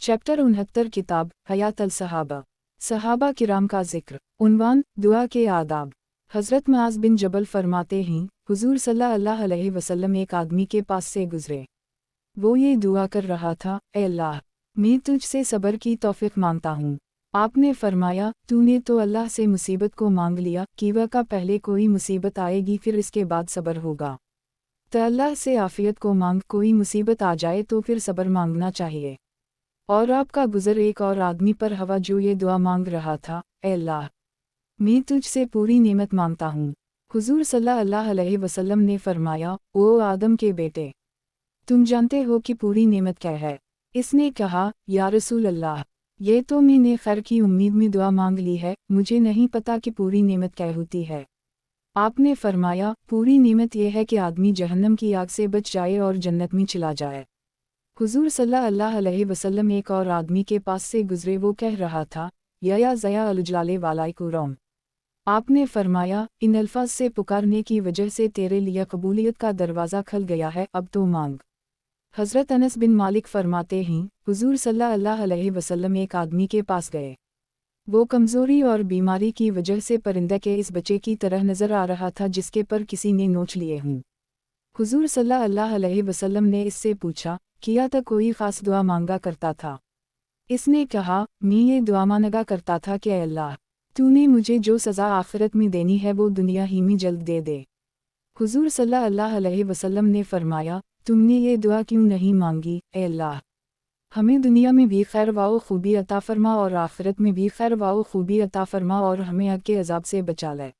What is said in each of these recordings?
Chapter 69 किताब हयात अल सहाबा। सहाबा किराम का जिक्र। उन्वान दुआ के आदाब। हज़रत मुआज़ बिन जबल फरमाते हैं, हुज़ूर सल्लल्लाहु अलैहि वसल्लम एक आदमी के पास से गुज़रे। वो ये दुआ कर रहा था, ए अल्लाह, मैं तुझसे सब्र की तौफ़ीक़ मांगता हूँ। आपने फरमाया, तूने तो अल्लाह से मुसीबत को मांग लिया कि वह का पहले कोई मुसीबत आएगी फिर इसके बाद सब्र होगा। तो अल्लाह से आफ़ियत को मांग, कोई मुसीबत आ जाए तो फिर सब्र मांगना चाहिए। और आपका गुज़र एक और आदमी पर हवा जो ये दुआ मांग रहा था, ए अल्लाह, मैं तुझसे पूरी नेमत मांगता हूँ। हुज़ूर सल्लल्लाहु अलैहि वसल्लम ने फरमाया, ओ आदम के बेटे, तुम जानते हो कि पूरी नेमत क्या है? इसने कहा, या रसूल अल्लाह, ये तो मैंने खैर की उम्मीद में दुआ मांग ली है, मुझे नहीं पता कि पूरी नेमत क्या होती है। आपने फरमाया, पूरी नेमत यह है कि आदमी जहन्नम की आग से बच जाए और जन्नत में चला जाए। हुज़ूर सल्लल्लाहु अलैहि वसल्लम एक और आदमी के पास से गुज़रे, वो कह रहा था, या ज़या अलजलाले वालाइकुरम। आपने फरमाया, इन अल्फाज से पुकारने की वजह से तेरे लिए कबूलियत का दरवाज़ा खुल गया है, अब तो मांग। हज़रत अनस बिन मालिक फरमाते हैं, हुज़ूर सल्लल्लाहु अलैहि वसल्लम एक आदमी के पास गए। वो कमज़ोरी और बीमारी की वजह से परिंदे के इस बच्चे की तरह नज़र आ रहा था जिसके पर किसी ने नोच लिए हों। हुज़ूर सल्लल्लाहु अलैहि वसल्लम ने इससे पूछा, किया तो कोई ख़ास दुआ मांगा करता था? इसने कहा, मैं ये दुआ मांगा करता था कि अल्लाह, तूने मुझे जो सज़ा आखिरत में देनी है वो दुनिया ही में जल्द दे दे। हुज़ूर सल्लल्लाहु अलैहि वसल्लम ने फरमाया, तुमने ये दुआ क्यों नहीं मांगी, ए अल्लाह, हमें दुनिया में भी खैर व खूबी अता फरमा और आखिरत में भी खैर व खूबी अता फरमा और हमें आग के अज़ाब से बचा ले।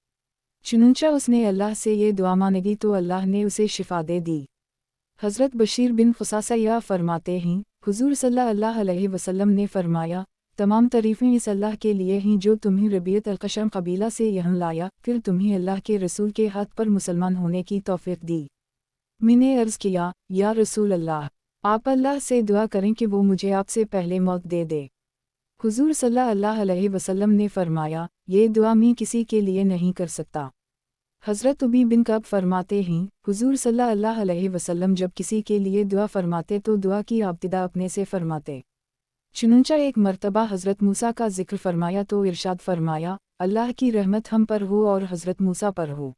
चुनंचा उसने अल्लाह से ये दुआ मांगी तो अल्लाह ने उसे शिफा दे दी। हज़रत बशीर बिन खुसासा फरमाते हैं, हुज़ूर सल्लल्लाहु अलैहि वसल्लम ने फरमाया, तमाम तारीफ़ें इस अल्लाह के लिए हैं जो तुम्हें रबीयत अल-कशम कबीला से यहाँ लाया, फिर तुम्हें अल्लाह के रसूल के हाथ पर मुसलमान होने की तौफ़ीक़ दी। मैंने अर्ज़ किया, या रसूल अल्लाह, आप अल्लाह से दुआ करें कि वो मुझे आपसे पहले मौत दे दे। हुज़ूर सल्लल्लाहु अलैहि वसल्लम ने फरमाया, ये दुआ मैं किसी के लिए नहीं कर सकता। हज़रत उबी बिन कब फरमाते हैं, हुज़ूर सल्लल्लाहु अलैहि वसल्लम जब किसी के लिए दुआ फरमाते तो दुआ की इब्तिदा अपने से फरमाते। चुनंचा एक मर्तबा हज़रत मूसा का जिक्र फरमाया तो इरशाद फरमाया, अल्लाह की रहमत हम पर हो और हज़रत मूसा पर हो।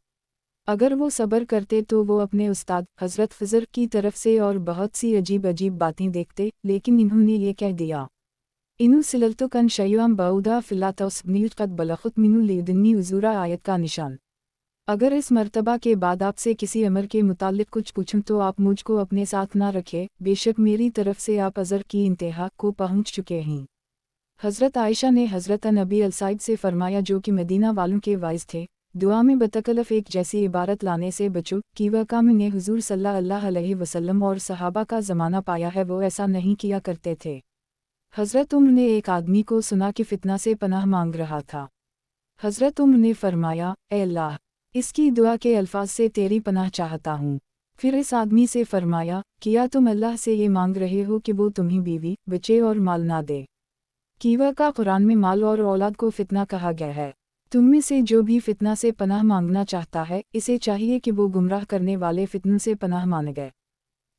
अगर वो सब्र करते तो वो अपने उस्ताद हज़रत ख़िज़र की तरफ से और बहुत सी अजीब अजीब बातें देखते, लेकिन इन्होंने ये कह दिया, इनु सिलल्तु कन शय्याम बाउदा फ़िलातौस्बनील क़द बलख़ुत मिनु लियुदन्नी उज़ूरा आयत का निशान। अगर इस मर्तबा के बाद आपसे किसी अमर के मुतालिक कुछ पूछूं तो आप मुझको अपने साथ ना रखें, बेशक मेरी तरफ से आप अज़र की इंतहा को पहुँच चुके हैं। हज़रत आयशा ने हज़रत नबी अलसाइद से फरमाया जो कि मदीना वालों के वाइस थे, दुआ में बतकलफ़ एक जैसी इबारत लाने से बचो कि वह काम ने हुज़ूर सल्लल्लाहु अलैहि वसल्लम और सहाबा का ज़माना पाया है, वो ऐसा नहीं किया करते थे। हज़रत उम्र ने एक आदमी को सुना कि फ़ितना से पनाह मांग रहा था। हज़रत उम्र ने फरमाया, ए अल्लाह, इसकी दुआ के अल्फाज से तेरी पनाह चाहता हूँ। फिर इस आदमी से फरमाया, किया तुम अल्लाह से ये मांग रहे हो कि वो तुम्हें बीवी, बच्चे और माल ना दे? कीवा का कुरान में माल और औलाद को फ़ितना कहा गया है। तुम में से जो भी फ़ितना से पनाह मांगना चाहता है, इसे चाहिए कि वो गुमराह करने वाले फ़ितनों से पनाह मांग गए।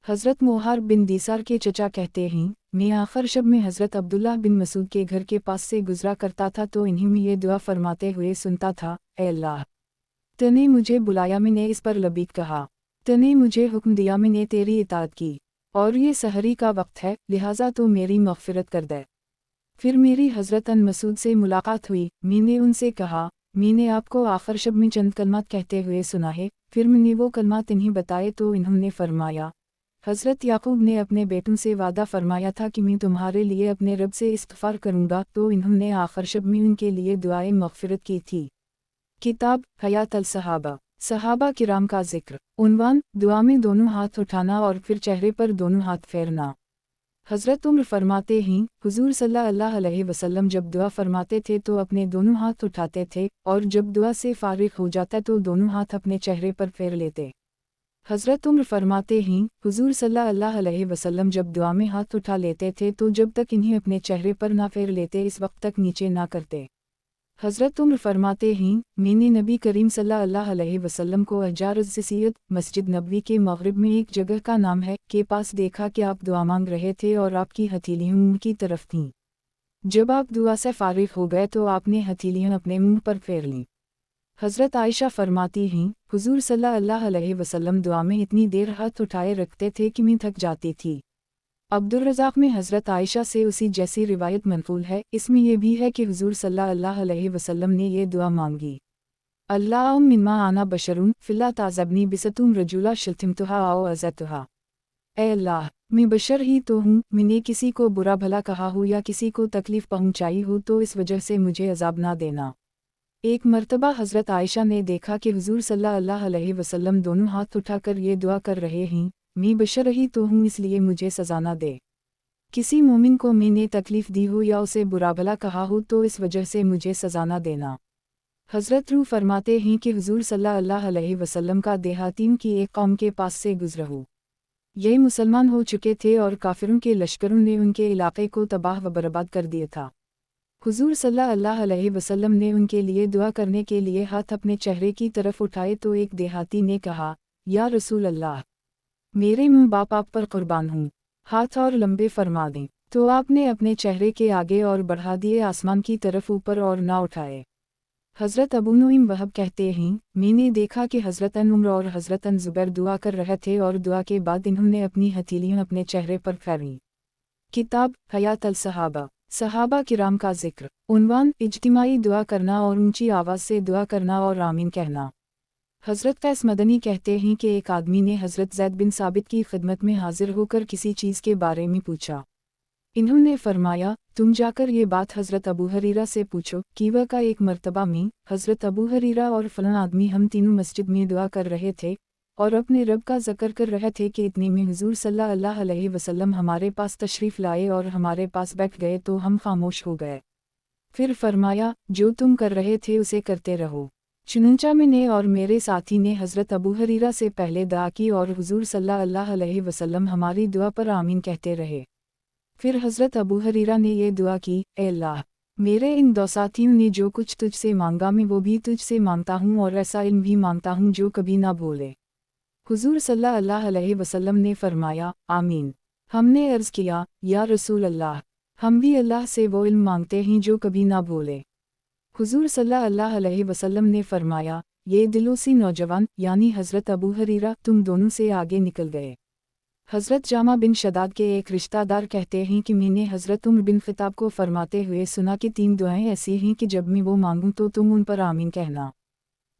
हज़रत मोहार बिन दीसार के चचा कहते हैं, मैं आखिर शब में हज़रत अब्दुल्लाह बिन मसूद के घर के पास से गुजरा करता था तो इन्हीं में ये दुआ फरमाते हुए सुनता था, ए अल्लाह, तने मुझे बुलाया, मैंने इस पर लबीक कहा, तने मुझे हुक्म दिया, मैंने तेरी इताअत की, और ये सहरी का वक्त है, लिहाजा तो मेरी मग़फ़िरत कर दे। फिर मेरी हज़रत अन मसूद से मुलाकात हुई, मैंने उनसे कहा, मैंने आपको आखिर शब में चंद कलमात कहते हुए सुना है। फिर मैंने वो कलमात इन्हें बताए तो इन्होंने फरमाया, हज़रत याकूब ने अपने बेटों से वादा फरमाया था कि मैं तुम्हारे लिए अपने रब से इस्तिग़फ़ार करूँगा, तो इन्होंने आखिर शब में उनके लिए दुआए मग़फ़िरत की थी। किताब हयात अल सहाबा। सहाबा किराम का जिक्र। उन्वान दुआ में दोनों हाथ उठाना और फिर चेहरे पर दोनों हाथ फेरना। हज़रत उम्र फरमाते हैं, हुज़ूर सल्लल्लाहु अलैहि वसल्लम जब दुआ फरमाते थे तो अपने दोनों हाथ उठाते थे और जब दुआ से फारिग हो जाता तो दोनों हाथ अपने चेहरे पर फेर लेते। हज़रत उम्र फरमाते हैं, हुज़ूर सल्लल्लाहु अलैहि वसल्लम जब दुआ में हाथ उठा लेते थे तो जब तक इन्हें अपने चेहरे पर ना फेर लेते इस वक्त तक नीचे ना करते। हज़रत उम्र फरमाते हैं, मैंने नबी करीम सल्लल्लाहु अलैहि वसल्लम को अजारज़सियत मस्जिद नबवी के मग़रिब में एक जगह का नाम है के पास देखा कि आप दुआ मांग रहे थे और आपकी हथेलियाँ मुँह की तरफ थीं। जब आप दुआ से फारिग हो गए तो आपने हथेलियाँ अपने मुँह पर फेर लीं। हज़रत आयशा फरमाती हैं, हुज़ूर सल्लल्लाहु अलैहि वसल्लम दुआ में इतनी देर हाथ उठाए रखते थे कि मैं थक जाती थी। अब्दुर्रज़ाक़ में हज़रत आयशा से उसी जैसी रिवायत मनक़ूल है। इसमें यह भी है कि हुज़ूर सल्लल्लाहु अलैहि वसल्लम ने ये दुआ मांगी, अल्लाहुम्मा मिम्मा आना बशरुन फ़ला ताज़बनी बिसतुम रजुला शतमतुहा औ अज़तुहा। ऐ अल्लाह, मैं बशर ही तो हूँ, मैंने किसी को बुरा भला कहा हो या किसी को तकलीफ़ पहुँचाई हो तो इस वजह से मुझे अज़ाब ना देना। एक मर्तबा हज़रत आयशा ने देखा कि हुज़ूर सल्लल्लाहु अलैहि वसल्लम दोनों हाथ उठाकर ये दुआ कर रहे हैं, मैं बशर ही तो हूँ इसलिए मुझे सज़ा ना दे। किसी मोमिन को मैंने तकलीफ़ दी हो या उसे बुरा भला कहा हो तो इस वजह से मुझे सज़ा ना देना। हज़रत रूह फरमाते हैं कि हुज़ूर सल्लल्लाहु अलैहि वसल्लम का देहातीन की एक कौम के पास से गुज़रा हो। ये मुसलमान हो चुके थे और काफिरों के लश्करों ने उनके इलाके को तबाह व बर्बाद कर दिया था। हुज़ूर सल्लल्लाहु अलैहि वसल्लम ने उनके लिए दुआ करने के लिए हाथ अपने चेहरे की तरफ उठाए तो एक देहाती ने कहा, या रसूल अल्लाह, मेरे माँ बाप आप पर कुर्बान हूँ, हाथ और लंबे फरमा दें। तो आपने अपने चेहरे के आगे और बढ़ा दिए आसमान की तरफ ऊपर और ना उठाए। हज़रत अबू नुईम वहब कहते हैं, मैंने देखा कि हज़रत उमर और हज़रत ज़ुबैर दुआ कर रहे थे और दुआ के बाद इन्होंने अपनी हथेलियाँ अपने चेहरे पर फेरीं। किताब हयात अल सहाबा, सहाबा किराम का जिक्र। उन्वान, इज्तिमाई दुआ करना और ऊंची आवाज़ से दुआ करना और आमीन कहना। हज़रत कैस मदनी कहते हैं कि एक आदमी ने हज़रत ज़ैद बिन साबित की खिदमत में हाजिर होकर किसी चीज़ के बारे में पूछा। इन्होंने फरमाया, तुम जाकर ये बात हज़रत अबू हरीरा से पूछो। कीवा का एक मर्तबा में हज़रत अबू हरीरा और फलां आदमी हम तीनों मस्जिद में दुआ कर रहे थे और अपने रब का ज़िक्र कर रहे थे कि इतने में हुज़ूर सल्लल्लाहु अलैहि वसल्लम हमारे पास तशरीफ़ लाए और हमारे पास बैठ गए तो हम खामोश हो गए। फिर फरमाया, जो तुम कर रहे थे उसे करते रहो। चुनंचा मैंने और मेरे साथी ने हज़रत अबू हरीरा से पहले दुआ की और हुज़ूर सल्लल्लाहु अलैहि वसल्लम हमारी दुआ पर आमीन कहते रहे। फिर हज़रत अबू हरीरा ने ये दुआ की, ऐ अल्लाह, मेरे इन दो साथियों ने जो कुछ तुझसे मांगा मैं वो भी तुझसे मांगता हूँ और ऐसा इल्म भी मांगता हूँ जो कभी ना भूले। हुज़ूर सल्लल्लाहु अलैहि वसल्लम ने फरमाया, आमीन। हमने अर्ज़ किया, या रसूल अल्लाह, हम भी अल्लाह से वो इल्म मांगते हैं जो कभी ना भूले। हुज़ूर सल्लल्लाहु अलैहि वसल्लम ने फरमाया, ये दिलोसी नौजवान यानी हज़रत अबू हरीरा तुम दोनों से आगे निकल गए। हज़रत जामा बिन शदाद के एक रिश्तेदार कहते हैं कि मैंने हज़रत उमर बिन ख़िताब को फरमाते हुए सुना कि 3 दुआएं ऐसी हैं कि जब मैं वो मांगूं तो तुम उन पर आमीन कहना।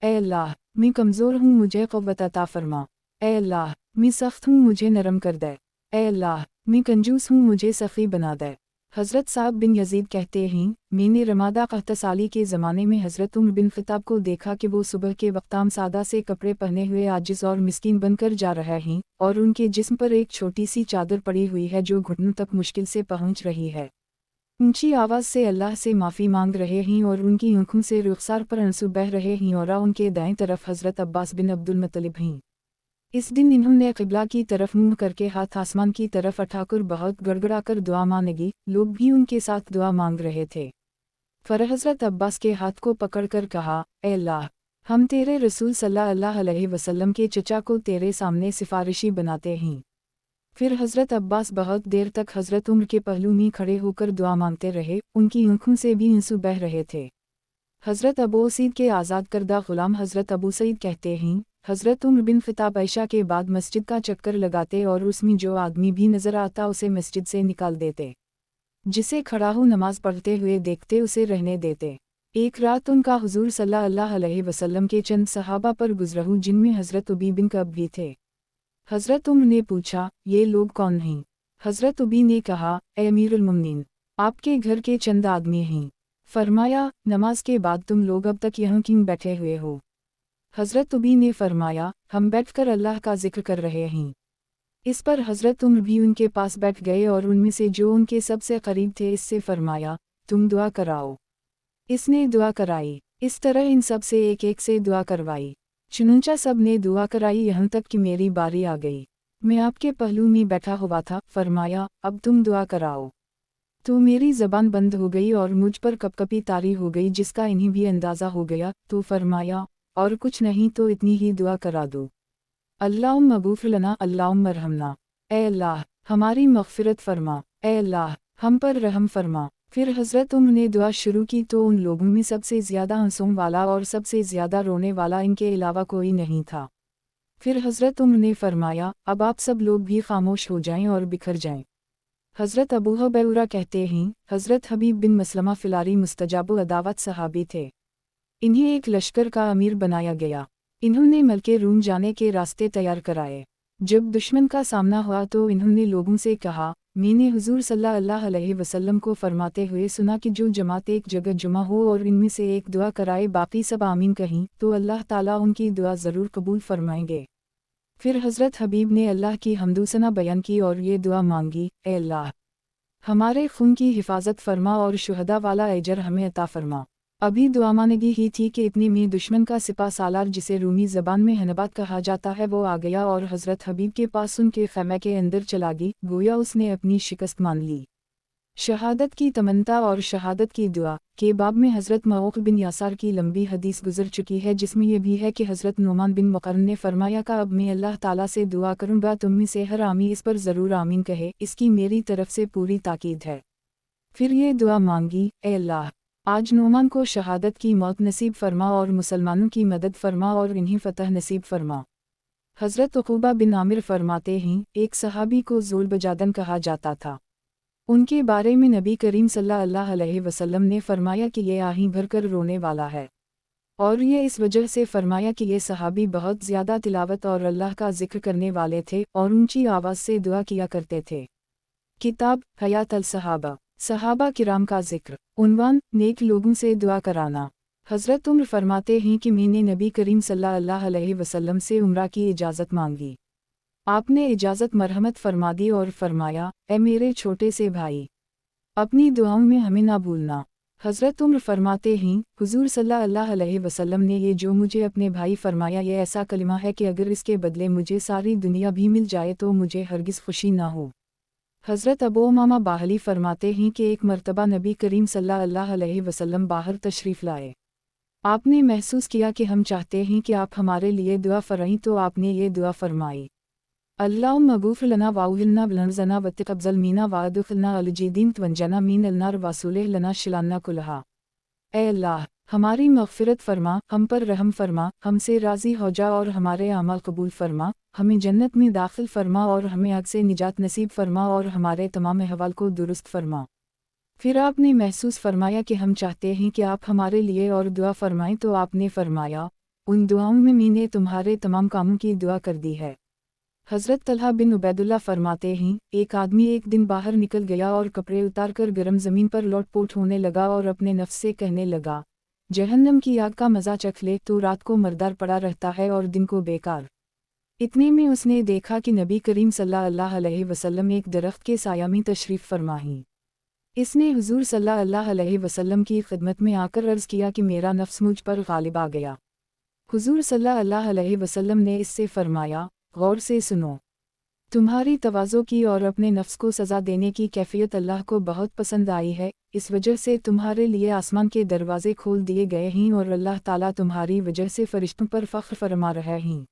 ऐ अल्लाह, मैं कमज़ोर हूँ मुझे क़ुव्वत अता फ़रमा। ऐ अल्लाह, मैं सख्त हूँ मुझे नरम कर दे। ऐ अल्लाह, मैं कंजूस हूँ मुझे सख़ी बना दे। हज़रत साहब बिन यजीद कहते हैं, मैंने रमादा क़हतसाली के ज़माने में हज़रत उमर बिन ख़िताब को देखा कि वो सुबह के वक़्ताम सादा से कपड़े पहने हुए आजिज़ और मिस्कीन बनकर जा रहे हैं और उनके जिस्म पर एक छोटी सी चादर पड़ी हुई है जो घुटनों तक मुश्किल से पहुँच रही है। ऊंची आवाज़ से अल्लाह से माफ़ी मांग रहे हैं और उनकी आँखों से रुखसार पर आंसू बह रहे हैं और उनके दाएं तरफ हज़रत अब्बास बिन अब्दुल मुत्तलिब हैं। इस दिन इन्होंने क़िबला की तरफ मुँह करके हाथ आसमान की तरफ उठाकर बहुत गड़गड़ाकर दुआ मांगी। लोग भी उनके साथ दुआ मांग रहे थे। फिर हज़रत अब्बास के हाथ को पकड़कर कहा, ऐ अल्लाह, हम तेरे रसूल सल्लल्लाहु अलैहि वसल्लम के चचा को तेरे सामने सिफारिशी बनाते हैं। फिर हज़रत अब्बास बहुत देर तक हज़रत उमर के पहलू में खड़े होकर दुआ मांगते रहे, उनकी आँखों से भी आंसू बह रहे थे। हज़रत अबू सईद के आज़ाद करदा ग़ुलाम हज़रत अबू सईद कहते हैं, हज़रत उमर बिन ख़िताब आयशा के बाद मस्जिद का चक्कर लगाते और उसमें जो आदमी भी नज़र आता उसे मस्जिद से निकाल देते। जिसे खड़ा हो नमाज पढ़ते हुए देखते उसे रहने देते। एक रात उनका हुज़ूर सल्लल्लाहु अलैहि वसल्लम के चंद सहाबा पर गुज़रा जिनमें हज़रत उबी बिन कअब भी थे। हज़रत उमर ने पूछा, ये लोग कौन हैं? हज़रत उबी ने कहा, ए अमीरुल मोमिनीन, आपके घर के चंद आदमी हैं। फरमाया, नमाज के बाद तुम लोग अब तक यहाँ क्यों बैठे हुए हो? हज़रत उबी ने फरमाया, हम बैठकर अल्लाह का जिक्र कर रहे हैं। इस पर हज़रत उमर भी उनके पास बैठ गए और उनमें से जो उनके सबसे करीब थे इससे फरमाया, तुम दुआ कराओ। इसने दुआ कराई। इस तरह इन सब से एक एक से दुआ करवाई। चुनंचा सब ने दुआ कराई यहाँ तक कि मेरी बारी आ गई। मैं आपके पहलू में बैठा हुआ था, फरमाया, अब तुम दुआ कराओ। तो मेरी ज़बान बंद हो गई और मुझ पर कपकपी तारी हो गई जिसका इन्हें भी अंदाज़ा हो गया। तो फरमाया, और कुछ नहीं तो इतनी ही दुआ करा दो, अल्लाहुम्मा गफ़िर लना अल्लाहुम्मा रहमना, ए अल्लाह हमारी मग़फ़िरत फरमा, ए अल्लाह हम पर रहम फरमा। फिर हज़रत उम्र ने दुआ शुरू की तो उन लोगों में सबसे ज़्यादा आंसू वाला और सबसे ज़्यादा रोने वाला इनके अलावा कोई नहीं था। फिर हज़रत उम्र ने फरमाया, अब आप सब लोग भी खामोश हो जाएं और बिखर जाएं। हज़रत अबू हुरैरा कहते हैं, हज़रत हबीब बिन मसलमा फ़िलारी मुस्तजाबो अदावत सहाबी थे। इन्हें एक लश्कर का अमीर बनाया गया। इन्होंने मल्के रूम जाने के रास्ते तैयार कराए। जब दुश्मन का सामना हुआ तो इन्होंने लोगों से कहा, मैंने हुजूर सल्लल्लाहु अलैहि वसल्लम को फरमाते हुए सुना कि जो जमात एक जगह जुमा हो और इनमें से एक दुआ कराए बाकी सब आमीन कहीं तो अल्लाह ताला उनकी दुआ ज़रूर कबूल फरमाएंगे। फिर हज़रत हबीब ने अल्लाह की हम्दुसना बयान की और ये दुआ मांगी, ए अल्लाह हमारे खून की हिफाजत फरमा और शुहदा वाला अजर हमें अता फरमा। अभी दुआ मांगी ही थी कि इतने में दुश्मन का सिपा सालार जिसे रूमी ज़बान में हनबात कहा जाता है वो आ गया और हज़रत हबीब के पास उनके खैमे के अंदर चला गई, गोया उसने अपनी शिकस्त मान ली। शहादत की तमन्ना और शहादत की दुआ के बाब में हज़रत मऊक़ बिन यासार की लंबी हदीस गुजर चुकी है जिसमें यह भी है कि हज़रत नुमान बिन मुक़र्रन ने फरमाया का अब मैं अल्लाह ताला से दुआ करूँगा तुम में से हर आमी इस पर ज़रूर आमीन कहे, इसकी मेरी तरफ से पूरी ताकीद है। फिर ये दुआ मांगी, ए अल्लाह आज नुमान को शहादत की मौत नसीब फरमा और मुसलमानों की मदद फरमा और इन्हें फ़तह नसीब फरमा। हज़रत उक़बा बिन आमिर फरमाते हैं, एक सहाबी को ज़ुल्बजादन कहा जाता था। उनके बारे में नबी करीम सल्लल्लाहु अलैहि वसल्लम ने फरमाया कि ये आहीं भरकर रोने वाला है, और ये इस वजह से फरमाया कि ये सहाबी बहुत ज़्यादा तिलावत और अल्लाह का ज़िक्र करने वाले थे और ऊंची आवाज़ से दुआ किया करते थे। किताब हयात अल सहाबा, सहाबा किराम का ज़िक्र। उन्वान, नेक लोगों से दुआ कराना। हज़रत उम्र फरमाते हैं कि मैंने नबी करीम सल्लल्लाहु अलैहि वसल्लम से उम्रा की इजाज़त मांगी। आपने इजाज़त मरहमत फरमा दी और फरमाया, ए मेरे छोटे से भाई, अपनी दुआओं में हमें ना भूलना। हज़रत उम्र फरमाते हैं, हुजूर सल्लल्लाहु अलैहि वसल्लम ने ये जो मुझे अपने भाई फरमाया ये ऐसा कलिमा है कि अगर इसके बदले मुझे सारी दुनिया भी मिल जाए तो मुझे हरगिज़ खुशी ना हो। हज़रत अबू उमामा बाहली फरमाते हैं कि एक मर्तबा नबी करीम सल्लल्लाहु अलैहि वसल्लम बाहर तशरीफ़ लाए। आपने महसूस किया कि हम चाहते हैं कि आप हमारे लिए दुआ फ़रमाएं तो आपने ये दुआ फरमाई, अल्लाहुम्मा गफ़िर लना वाउहिलना वलनज़ना वतक़ब्ज़ल मीना वादख़िलना अलजीदीन त्वंजना मीन अलनार वासुलिह लना शिलाना कुलहा। ए अल्लाह हमारी मग़फ़िरत फरमा, हम पर रहम फरमा, हमसे राज़ी हो जा और हमारे अमाल कबूल फरमा, हमें जन्नत में दाखिल फरमा और हमें आग से निजात नसीब फरमा और हमारे तमाम अहवाल को दुरुस्त फरमा। फिर आपने महसूस फरमाया कि हम चाहते हैं कि आप हमारे लिए और दुआ फरमाएं तो आपने फरमाया, उन दुआओं में मैंने तुम्हारे तमाम कामों की दुआ कर दी है। हज़रत तलहा बिन उबैदुल्ला फरमाते हैं, एक आदमी एक दिन बाहर निकल गया और कपड़े उतारकर गर्म ज़मीन पर लोटपोट होने लगा और अपने नफ्स से कहने लगा, जहन्नम की आग का मज़ा चख ले तो रात को मर्दार पड़ा रहता है और दिन को बेकार। इतने में उसने देखा कि नबी करीम सल्लल्लाहु अलैहि वसल्लम एक दरख्त के साया में तशरीफ़ फरमा हैं। इसने हुजूर सल्लल्लाहु अलैहि वसल्लम की खिदमत में आकर अर्ज़ किया कि मेरा नफ्स मुझ पर गालिब आ गया। हुजूर सल्लल्लाहु अलैहि वसल्लम ने इससे फरमाया, गौर से सुनो, तुम्हारी तवाज़ो की और अपने नफ्स को सज़ा देने की कैफियत अल्लाह को बहुत पसंद आई है, इस वजह से तुम्हारे लिए आसमान के दरवाज़े खोल दिए गए हैं और अल्लाह ताला तुम्हारी वजह से फ़रिश्तों पर फ़ख्र फरमा रहे हैं।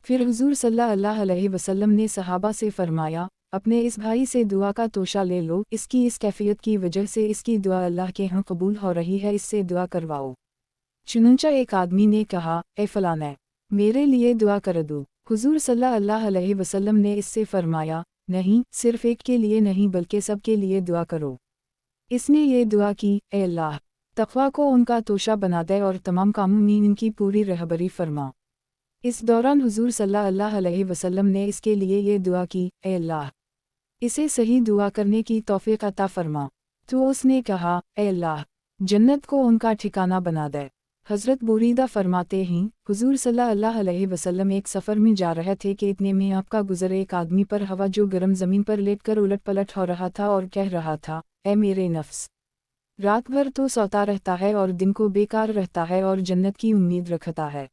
फिर हुजूर सल्लल्लाहु अलैहि वसल्लम ने सहाबा से फरमाया, अपने इस भाई से दुआ का तोशा ले लो, इसकी इस कैफियत की वजह से इसकी दुआ अल्लाह के यहाँ कबूल हो रही है, इससे दुआ करवाओ। चुनंचा एक आदमी ने कहा, ए फलाना, मेरे लिए दुआ कर दो। हुजूर सल्लल्लाहु अलैहि वसल्लम ने इससे फरमाया, नहीं, सिर्फ एक के लिए नहीं बल्कि सब के लिए दुआ करो। इसने ये दुआ की, ए अल्लाह तक़वा को उनका तोशा बना दे और तमाम कामों में इनकी पूरी रहबरी फरमा। इस दौरान हुजूर सल्लल्लाहु अलैहि वसल्लम ने इसके लिए ये दुआ की, ए अल्लाह इसे सही दुआ करने की तौफीक अता फरमा। तो उसने कहा, ए अल्लाह जन्नत को उनका ठिकाना बना दे। हज़रत बुरीदा फरमाते हैं, हुजूर सल्लल्लाहु अलैहि वसल्लम एक सफ़र में जा रहे थे कि इतने में आपका गुज़र एक आदमी पर हवा जो गर्म ज़मीन पर लेटकर उलट पलट हो रहा था और कह रहा था, ए मेरे नफ्स, रात भर तो सोता रहता है और दिन को बेकार रहता है और जन्नत की उम्मीद रखता है।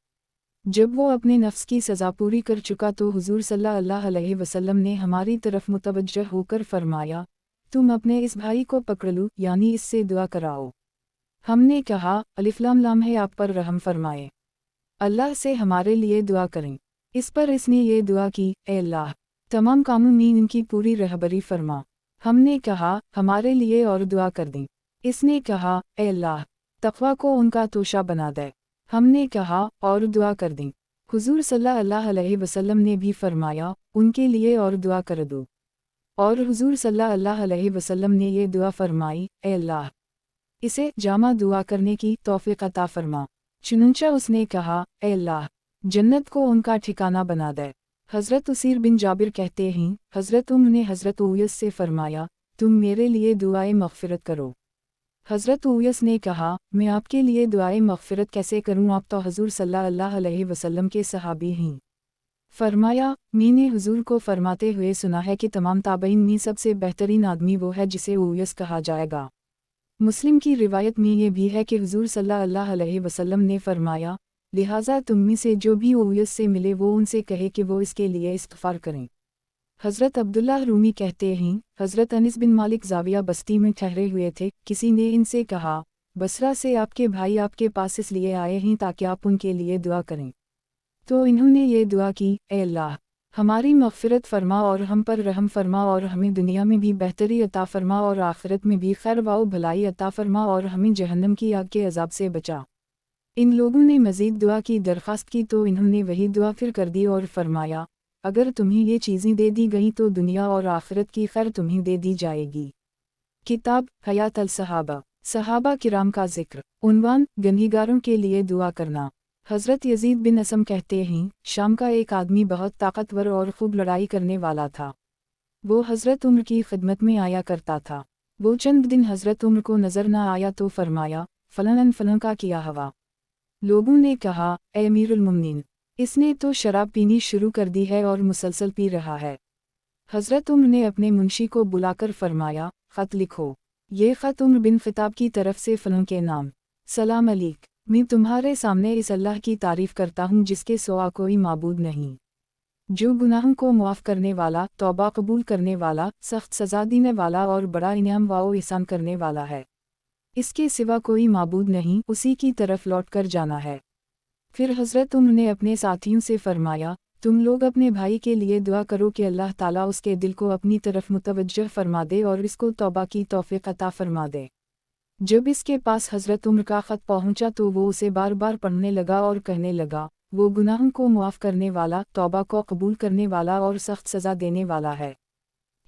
जब वो अपने नफ्स की सज़ा पूरी कर चुका तो हुजूर सल्लल्लाहु अलैहि वसल्लम ने हमारी तरफ मुतवज्जह होकर फरमाया, तुम अपने इस भाई को पकड़ लो, यानी इससे दुआ कराओ। हमने कहा, अलिफ लाम लाम है, आप पर रहम फरमाए, अल्लाह से हमारे लिए दुआ करें। इस पर इसने ये दुआ की, ए अल्लाह, तमाम कामों में इनकी पूरी रहबरी फरमा। हमने कहा, हमारे लिए और दुआ कर दें। इसने कहा, ए अल्लाह, तक़वा को उनका तोशा बना दे। हमने कहा, और दुआ कर दें। हुजूर सल्लल्लाहु अलैहि वसल्लम ने भी फरमाया, उनके लिए और दुआ कर दो। और हुजूर सल्लल्लाहु अलैहि वसल्लम ने ये दुआ फरमाई, ए अल्लाह, इसे जामा दुआ करने की तौफीक अता फरमा। चुनंचा उसने कहा, ए अल्लाह, जन्नत को उनका ठिकाना बना दे। हज़रत उसीर बिन जाबिर कहते हैं, हज़रत उम्र ने हज़रत उयस से फरमाया, तुम मेरे लिए दुआए मग़फ़िरत करो। हज़रत उयस ने कहा, मैं आपके लिए दुआए मग़फ़िरत कैसे करूं, आप तो हुज़ूर सल्लल्लाहु अलैहि वसल्लम के सहाबी हैं। फरमाया, मैंने हुजूर को फरमाते हुए सुना है कि तमाम ताबईन में सबसे बेहतरीन आदमी वो है जिसे उयस कहा जाएगा। मुस्लिम की रिवायत में ये भी है कि हुजूर सल्लल्लाहु अलैहि वसल्लम ने फरमाया, लिहाजा तुम में से जो भी उयस से मिले वो उनसे कहे कि वो इसके लिए इस्तिग़फ़ार करें। हज़रत अब्दुल्लाह रूमी कहते हैं, हज़रत अनस बिन मालिक ज़ाविया बस्ती में ठहरे हुए थे, किसी ने इनसे कहा, बसरा से आपके भाई आपके पास इसलिए आए हैं ताकि आप उनके लिए दुआ करें। तो इन्होंने ये दुआ की, ए अल्लाह, हमारी मग़फ़िरत फरमा और हम पर रहम फरमा और हमें दुनिया में भी बेहतरी अता फरमा और आखिरत में भी खैर व भलाई अता फरमा और हमें जहन्नम की आग के अज़ाब से बचा। इन लोगों ने मज़ीद दुआ की दरख्वास्त की तो इन्होंने वही दुआ फिर कर दी और फरमाया, अगर तुम्हें ये चीज़ें दे दी गईं तो दुनिया और आखिरत की खैर तुम्हें दे दी जाएगी। किताब हयात अल सहाबा, सहाबा किराम का ज़िक्र। उन्वान, गनहीगारों के लिए दुआ करना। हज़रत यज़ीद बिन असम कहते हैं, शाम का एक आदमी बहुत ताकतवर और खूब लड़ाई करने वाला था। वो हज़रत उम्र की खिदमत में आया करता था। वो चंद दिन हज़रत उम्र को नज़र न आया तो फरमाया, फ़लन फ़लन का किया हवा। लोगों ने कहा, ए अमीरुल मुमिनीन, इसने तो शराब पीनी शुरू कर दी है और मुसलसल पी रहा है। हज़रत उम्र ने अपने मुंशी को बुलाकर फरमाया, ख़त लिखो। ये ख़त उम्र बिन ख़िताब की तरफ से फ़लन के नाम। सलाम अलैक, मैं तुम्हारे सामने इस अल्लाह की तारीफ़ करता हूँ जिसके सिवा कोई माबूद नहीं, जो गुनाहों को मुआफ़ करने वाला, तौबा कबूल करने वाला, सख्त सज़ा देने वाला और बड़ा इनाम व एहसान करने वाला है। इसके सिवा कोई माबूद नहीं, उसी की तरफ लौट कर जाना है। फिर हज़रत उम्र ने अपने साथियों से फरमाया, तुम लोग अपने भाई के लिए दुआ करो कि अल्लाह ताला उसके दिल को अपनी तरफ मुतवज्जह फरमा दे और इसको तौबा की तौफ़ीक़ अता फरमा दे। जब इसके पास हज़रत उम्र का ख़त पहुँचा तो वो उसे बार बार पढ़ने लगा और कहने लगा, वो गुनाहों को मुआफ़ करने वाला, तौबा को कबूल करने वाला और सख्त सज़ा देने वाला है।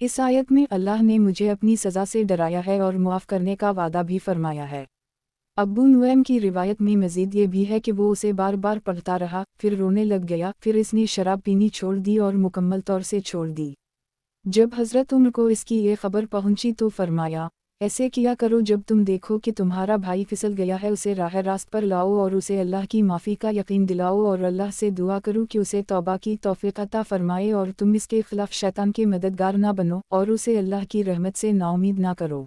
इस आयत में अल्लाह ने मुझे अपनी सज़ा से डराया है और मुआफ़ करने का वादा भी फरमाया है। अबू नुएम की रिवायत में मज़ीद ये भी है कि वो उसे बार बार पढ़ता रहा, फिर रोने लग गया, फिर इसने शराब पीनी छोड़ दी और मुकम्मल तौर से छोड़ दी। जब हज़रत उम्र को इसकी ये खबर पहुंची तो फरमाया, ऐसे किया करो जब तुम देखो कि तुम्हारा भाई फिसल गया है उसे राह रास्त पर लाओ और उसे अल्लाह की माफ़ी का यकीन दिलाओ और अल्लाह से दुआ करो कि उसे तौबा की तौफ़ीक़ अता फरमाए और तुम इसके खिलाफ शैतान के मददगार ना बनो और उसे अल्लाह की रहमत से नाउमीद ना करो।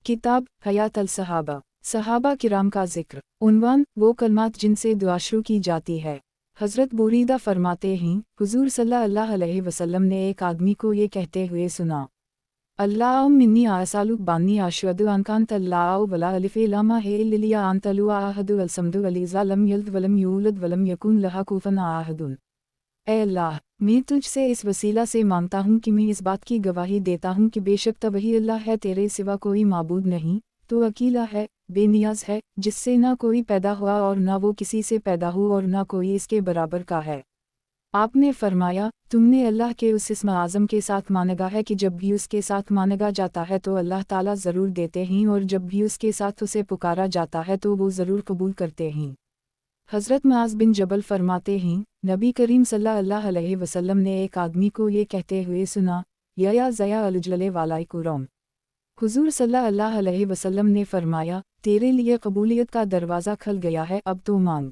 किताब हयात अल सहाबा, सहाबा किराम का ज़िक्र। उन्वान, वो कलमात जिनसे दुआ शुरू की जाती है। हज़रत बुरीदा फरमाते हैं, हुज़ूर सल्लल्लाहु अलैहि वसल्लम ने एक आदमी को ये कहते हुए सुना, अल्लाह मिन्नी आसालुक बानी आशुअदु अनकान तल्लाउ वला अलिफ़ लामा है इल्लिया अंतलु आहदु अलसमदु अलीज़ा लम यल्द वलम यूलद वलम यकुन लहा कुफन आहदुन। ए अल्लाह, मैं तुझसे इस वसीला से मांगता हूँ कि मैं इस बात की गवाही देता हूँ कि बेशक तो वही अल्लाह है, तेरे सिवा कोई माबूद नहीं, तो अकेला है, बेनियाज है, जिससे ना कोई पैदा हुआ और ना वो किसी से पैदा हुआ और ना कोई इसके बराबर का है। आपने फरमाया, तुमने अल्लाह के उस इस्म आज़म के साथ मानगा है कि जब भी उसके साथ मानगा जाता है तो अल्लाह ताला ज़रूर देते हैं और जब भी उसके साथ उसे पुकारा जाता है तो वो ज़रूर कबूल करते हैं। हज़रत मुआज़ बिन जबल फरमाते हैं, नबी करीम सल्लल्लाहु अलैहि वसल्लम ने एक आदमी को ये कहते हुए सुना, या ज़या अलजलले वाला कुरौम। हुज़ूर सल्लल्लाहु अलैहि वसल्लम ने फरमाया, तेरे लिए कबूलियत का दरवाज़ा खुल गया है, अब तो मांग।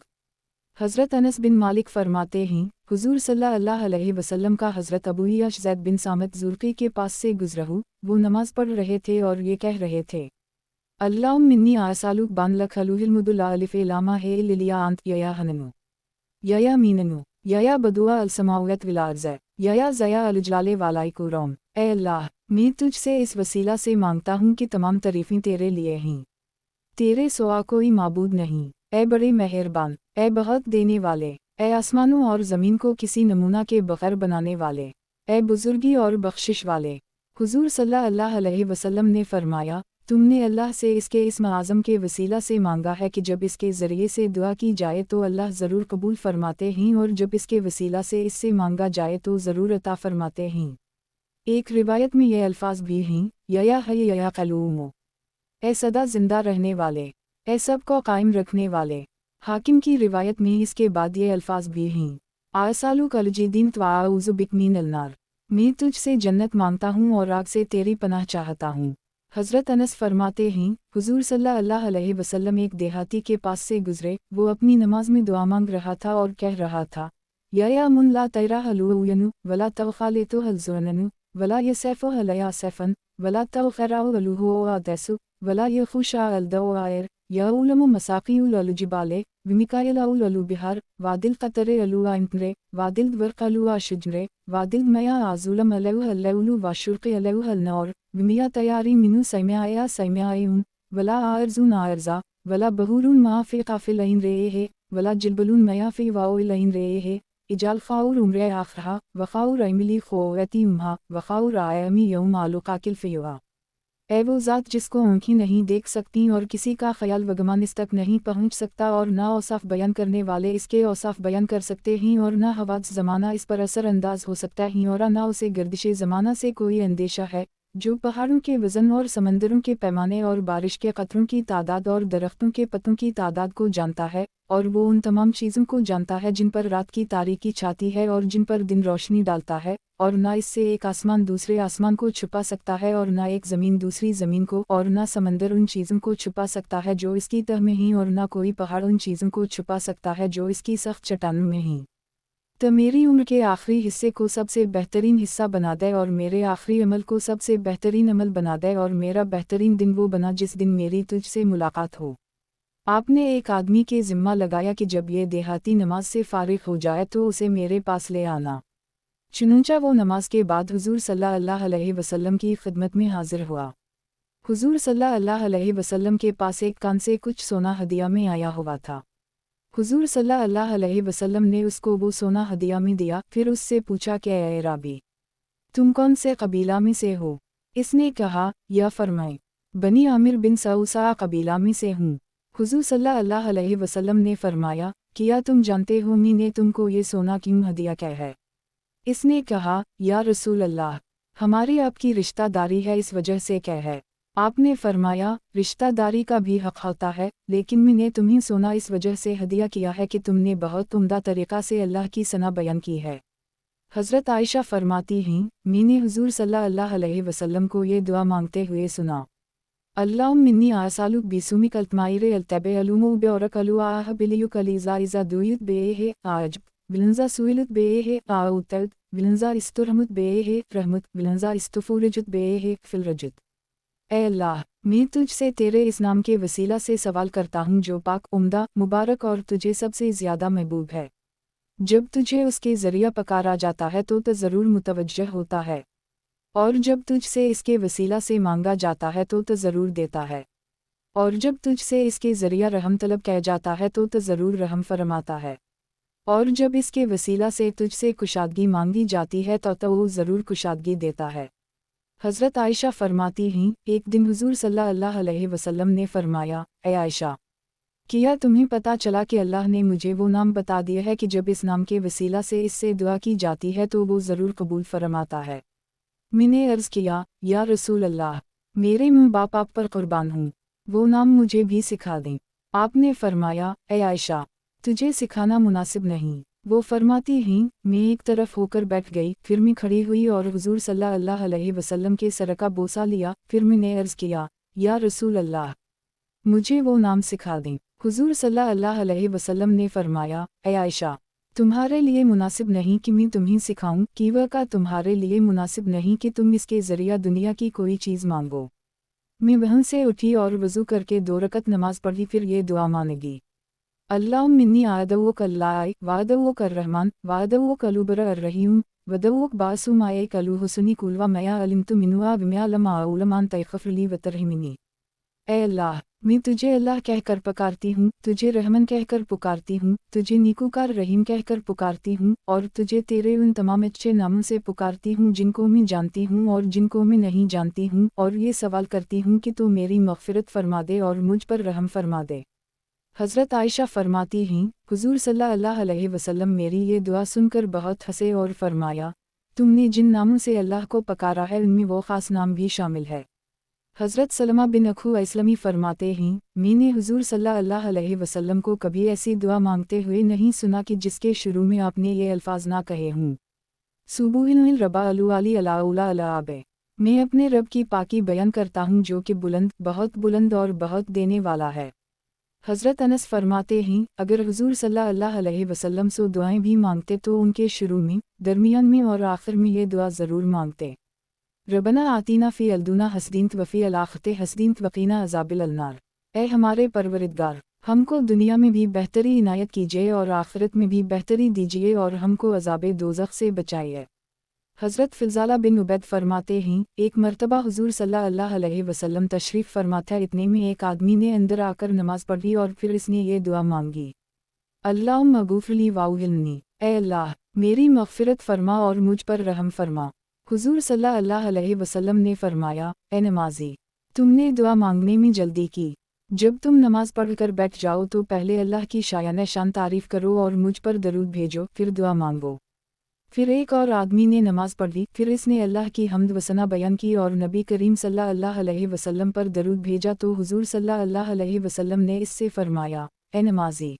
हज़रत अनस बिन मालिक फरमाते हैं, हुज़ूर सल्लल्लाहु अलैहि वसल्लम का हज़रत अबू याश ज़ैद बिन सामित ज़ुर्क़ी के पास से गुज़रा हूँ, वो नमाज़ पढ़ रहे थे और ये कह रहे थे, अल्लाह मिन्नी आसालुक बान लखलुहिलमुदुल्ला अलिफ़ लामा है लिलिया अंत या हननु या मीननु या बदुआ अलसमावत विलार्ज़ या ज़या अलजलाले वालाई कुरौम। ए अल्लाह, मैं तुझसे इस वसीला से मांगता हूँ कि तमाम तारीफ़ें तेरे लिए हैं। तेरे सिवा कोई माबूद नहीं। ए बड़े मेहरबान, ए बहुत देने वाले, ए आसमानों और ज़मीन को किसी नमूना के बग़ैर बनाने वाले, ए बुज़ुर्गी और बख्शिश वाले। हुज़ूर सल्लल्लाहु अलैहि वसल्लम ने फरमाया, तुमने अल्लाह से इसके इस्म आज़म के वसीला से मांगा है कि जब इसके ज़रिए से दुआ की जाए तो अल्लाह ज़रूर कबूल फरमाते हैं, और जब इसके वसीला से इससे मांगा जाए तो ज़रूर अता फरमाते हैं। एक रिवायत में ये अल्फाज भी हैं, या हय या क़य्यूम, ए सदा ज़िंदा रहने वाले, ए सब को कायम रखने वाले। हाकिम की रिवायत में इसके बाद ये अल्फाज भी हैं, आसालु कलजीदीन त्वाउज़ु बिक मिनल नार, मैं तुझसे जन्नत मांगता हूँ और आग से तेरी पनाह चाहता हूँ। हज़रत अनस फरमाते हैं, हुज़ूर सल्लल्लाहु अलैहि वसल्लम एक देहाती के पास से गुज़रे, वो अपनी नमाज में दुआ मांग रहा था और कह रहा था, या मुन ला तैरा हलुयनु वला तवखालेतु हलजुननु वला यसैफु हलया सैफन वला तवखराउ अलुहु आदेसु वला यखुशा अलदवायर या उलमु मसाक़ियुल अलुजिबाले विमिकायलाउल अलुबिहार वादिल क़तरे अलुआ इंतरे वादिल द्वर्क़लुआ शुजरे वादिल मया आज़ुलम अलैहु हल्लैउलु वाशुर्क़ि अलैहु हलनौर विमिया तयारी मिनु सैम्याया सैम्यायुन वला आर्ज़ुन आर्ज़ा वला बहूरुन माफ़ी क़ाफ़िलैन रेहे वला जिलबलुन मयाफ़ी वाओइलैन रेहे इजाल ख़ाउर उम्रे आख़रा वख़ाउर ऐमिली ख़ोवती उम्हा वख़ाउर आयमी यौम आलुक़ाकिल फ़ियुआ। ए वो ज़ात जिसको आँखें नहीं देख सकती और किसी का ख़याल वगमान इस तक नहीं पहुँच सकता, और ना औसाफ़ बयान करने वाले इसके औसाफ़ बयान कर सकते हैं, और ना हवाज़ ज़माना इस पर असर अंदाज़ हो सकता है, और ना उसे गर्दिशे ज़माना से कोई अंदेशा है, जो पहाड़ों के वज़न और समंदरों के पैमाने और बारिश के कतरों की तादाद और दरख्तों के पत्तों की तादाद को जानता है, और वो उन तमाम चीज़ों को जानता है जिन पर रात की तारीकी छाती है और जिन पर दिन रोशनी डालता है, और ना इससे एक आसमान दूसरे आसमान को छुपा सकता है, और ना एक ज़मीन दूसरी ज़मीन को, और ना समंदर उन चीज़ों को छुपा सकता है जो इसकी तह में हैं, और ना कोई पहाड़ उन चीज़ों को छुपा सकता है जो इसकी सख्त चट्टानों में हैं। तो मेरी उम्र के आखिरी हिस्से को सबसे बेहतरीन हिस्सा बना दे, और मेरे आखिरी अमल को सबसे बेहतरीन अमल बना दे, और मेरा बेहतरीन दिन वो बना जिस दिन मेरी तुझसे मुलाकात हो। आपने एक आदमी के ज़िम्मा लगाया कि जब ये देहाती नमाज से फ़ारिग हो जाए तो उसे मेरे पास ले आना। चुनांचे वो नमाज के बाद हुज़ूर सल्लल्लाहु अलैहि वसल्लम की खिदमत में हाजिर हुआ। हुज़ूर सल्लल्लाहु अलैहि वसल्लम के पास एक कान से कुछ सोना हदिया में आया हुआ था। हुज़ूर सल्लल्लाहु अलैहि वसल्लम ने उसको वो सोना हदिया में दिया, फिर उससे पूछा कि ए राबी, तुम कौन से कबीला में से हो? इसने कहा, या फरमाए, बनी आमिर बिन सऊसा कबीला में से हूँ। हुज़ूर सल्लल्लाहु अलैहि वसल्लम ने फरमाया, क्या तुम जानते हो मैंने तुमको ये सोना क्यों हदिया किया है? इसने कहा, या रसूल अल्लाह, हमारी आपकी रिश्तेदारी है इस वजह से क्या है? आपने फरमाया, रिश्तेदारी का भी हक़ होता है, लेकिन मैंने तुम्हें सोना इस वजह से हदिया किया है कि तुमने बहुत उम्दा तरीक़ा से अल्लाह की सना बयान की है। हज़रत आयशा फरमाती हैं, मैंने हुज़ूर सल्लल्लाहु अलैहि वसल्लम को ये दुआ मांगते हुए सुना, अल्लाहुम्मिन्नी आसालुक बिसुमिक अल्तमाइरे अल्तबे अलुमु बेऔरक अलुआह बिलियुक अलीज़ा इज़ा दुयुत बेहे आजब विलंजा सुइलुत बेहे आउतद विलंजा इस्तुरहमुत बेहे रहमत विलंजा इस्तुफुरजुत बेहे फिलरजुत। ए अल्लाह, मैं तुझसे तेरे इस नाम के वसीला से सवाल करता हूँ जो पाक, उम्दा, मुबारक और तुझे सबसे ज़्यादा महबूब है। जब तुझे उसके ज़रिया पकारा जाता है तो ज़रूर मुतवज्जह होता है, और जब तुझसे इसके वसीला से मांगा जाता है तो ज़रूर देता है, और जब तुझसे इसके ज़रिया रहम तलब किया जाता है तो ज़रूर रहम फरमाता है, और जब इसके वसीला से तुझसे कुशादगी मांगी जाती है तो वो ज़रूर कुशादगी देता है। हज़रत आयशा फरमाती हैं, एक दिन हुज़ूर सल्लल्लाहु अलैहि वसल्लम ने फरमाया, ए आयशा, क्या तुम्हें पता चला कि अल्लाह ने मुझे वो नाम बता दिया है कि जब इस नाम के वसीला से इससे दुआ की जाती है तो वो ज़रूर कबूल फरमाता है। मैंने अर्ज़ किया, या रसूल अल्लाह, मेरे माँ बाप आप पर कुर्बान हूँ, वो नाम मुझे भी सिखा दें। आपने फरमाया, ए आयशा, तुझे सिखाना मुनासिब नहीं। वो फरमाती हैं, मैं एक तरफ होकर बैठ गई, फिर मैं खड़ी हुई और हुज़ूर सल्लल्लाहु अलैहि वसल्लम के सर का बोसा लिया, फिर मैंने अर्ज़ किया, या रसूल अल्लाह, मुझे वो नाम सिखा दें। हुज़ूर सल्लल्लाहु अलैहि वसल्लम ने फरमाया, ए आयशा, तुम्हारे लिए मुनासिब नहीं कि मैं तुम्हें सिखाऊं, कि वह का तुम्हारे लिए मुनासिब नहीं कि तुम इसके ज़रिया दुनिया की कोई चीज़ मांगो। मैं वहाँ से उठी और वज़ू करके 2 रकत नमाज पढ़ी, फिर ये दुआ मांगी, अल्लाहुम्मिन्नी आदवुक अल्लाह वादवुक अर्रहमान वादवुक अलुबर अर्रहीम वदऊक बासुमाए कलू हुसनी कुलवा मया अलिमतु मिनुआ विमया लमा उलमान तैखफली वतरहिमिनी। ए अल्लाह, मैं तुझे अल्लाह कहकर पुकारती हूँ, तुझे रहमन कहकर पुकारती हूँ, तुझे नीकूकार रहीम कहकर पुकारती हूँ, और तुझे तेरे उन तमाम अच्छे नामों से पुकारती हूँ जिनको मैं जानती हूँ और जिनको मैं नहीं जानती हूँ, और ये सवाल करती हूँ कि तू मेरी मग़फ़िरत फरमा दे और मुझ पर रहम फरमा दे। हज़रत आयशा फरमाती हैं, हुज़ूर सल्लल्लाहु अलैहि वसल्लम मेरी ये दुआ सुनकर बहुत हंसे और फरमाया, तुमने जिन नामों से अल्लाह को पुकारा है उनमें वो ख़ास नाम भी शामिल है। हज़रत सलमा बिन अखू इस्लामी फरमाते हैं, मैंने हुज़ूर सल्लल्लाहु अलैहि वसल्लम को कभी ऐसी दुआ मांगते हुए नहीं सुना कि जिसके शुरू में आपने ये अल्फाज ना कहे हों। सुबूहिल रबा अलू अली अलाउला अलाबे। मैं अपने रब की पाकी बयान करता हूँ जो कि बहुत बुलंद और बहुत देने वाला है। हज़रत अनस फरमाते हैं, अगर हुज़ूर सल्लल्लाहु अलैहि वसल्लम से दुआएं भी मांगते तो उनके शुरू में, दरमियान में और आखिर में ये दुआ ज़रूर मांगते। रबना आतीना फ़ी अलदुना हसदीनत वफ़ी अलाख़ते हसदीनत वक़ीना अज़ाबिल अन्नार। ए हमारे परवरिदगार, हमको दुनिया में भी बेहतरी इनायत कीजिए और आखिरत में भी बेहतरी दीजिए और हमको अज़ाबे दोज़ख से बचाइए। हज़रत फ़िज़ाला बिन उबैद फरमाते हैं, एक मरतबा हुज़ूर सल्लल्लाहु अलैहि वसल्लम तशरीफ़ फरमा था, इतने में एक आदमी ने अंदर आकर नमाज़ पढ़ी और फिर इसने ये दुआ मांगी, अल्लाहुम्मा गुफ़िरली वाउहिल्नी। ए अल्लाह, मेरी मग़फ़िरत फरमा और मुझ पर रहम फरमा। हुज़ूर सल्लल्लाहु अलैहि वसल्लम ने फरमाया, ए नमाज़ी, तुमने दुआ मांगने में जल्दी की। जब तुम नमाज़ पढ़कर बैठ जाओ तो पहले अल्लाह की शायान शान तारीफ़ करो और मुझ पर दरूद भेजो, फिर दुआ मांगो। फिर एक और आदमी ने नमाज़ पढ़ी, फिर इसने अल्लाह की हम्द व सना बयान की और नबी करीम सल्लल्लाहु अलैहि वसल्लम पर दरूद भेजा तो हुज़ूर सल्लल्लाहु अलैहि वसल्लम ने इससे फरमाया, ए नमाज़ी,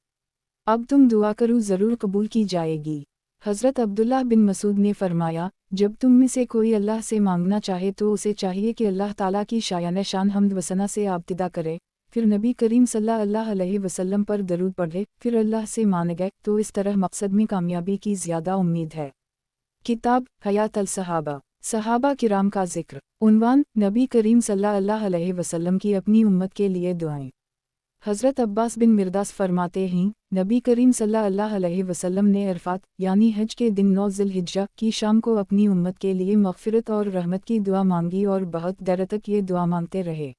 अब तुम दुआ करो ज़रूर कबूल की जाएगी। हज़रत अब्दुल्लाह बिन मसूद ने फरमाया, जब तुम में से कोई अल्लाह से मांगना चाहे तो उसे चाहिए कि अल्लाह ताला की शायान शान हम्द व सना से इब्तिदा करे, फिर नबी करीम सल्लल्लाहु अलैहि वसल्लम पर दरूद पढ़े, फिर अल्लाह से मांगे, तो इस तरह मकसद में कामयाबी की ज़्यादा उम्मीद है। किताब हयात अल सहाबा, सहाबा किराम का जिक्र। उन्वान, नबी करीम सल्लल्लाहु अलैहि वसल्लम की अपनी उम्मत के लिए दुआएं। हज़रत अब्बास बिन मिर्दास फरमाते हैं, नबी करीम सल्लल्लाहु अलैहि वसल्लम ने अरफात यानी हज के दिन 9 ज़िलहिज्जा की शाम को अपनी उम्मत के लिए मग़फ़िरत और रहमत की दुआ मांगी और बहुत देर तक ये दुआ मांगते रहे।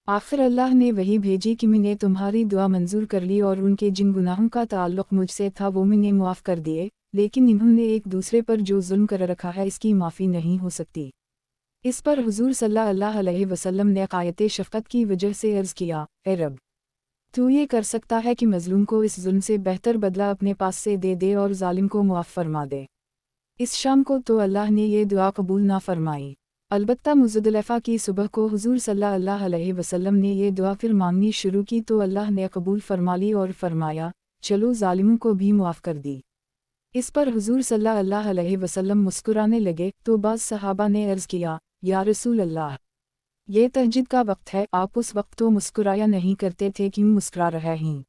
आखिर अल्लाह ने वही भेजी कि मैंने तुम्हारी दुआ मंजूर कर ली और उनके जिन गुनाहों का ताल्लुक़ मुझसे था वो मैंने मुआफ़ कर दिए, लेकिन इन्होंने एक दूसरे पर जो जुल्म कर रखा है इसकी माफ़ी नहीं हो सकती। इस पर हुज़ूर सल्लल्लाहु अलैहि वसल्लम ने आयत शफ़क़त की वजह से अर्ज़ किया, ए रब, तू ये कर सकता है कि मज़लूम को इस जुल्म से बेहतर बदला अपने पास से दे दे और ज़ालिम को मुआफ़ फरमा दे। इस शाम को तो अल्लाह ने ये दुआ कबूल ना फरमाई। अलबत्ता मुज़दलिफ़ा की सुबह को हुज़ूर सल्लल्लाहु अलैहि वसल्लम ने ये दुआ फिर मांगनी शुरू की तो अल्लाह ने कबूल फरमा ली और फरमाया, चलो ज़ालिमों को भी मुआफ़ कर दी। इस पर हुज़ूर सल्लल्लाहु अलैहि वसल्लम मुस्कुराने लगे तो बाज़ सहाबा ने अर्ज़ किया, या रसूल अल्लाह, ये तहज्जुद का वक्त है, आप उस वक्त तो मुस्कुराया नहीं करते थे, क्यों मुस्कुरा रहे हैं?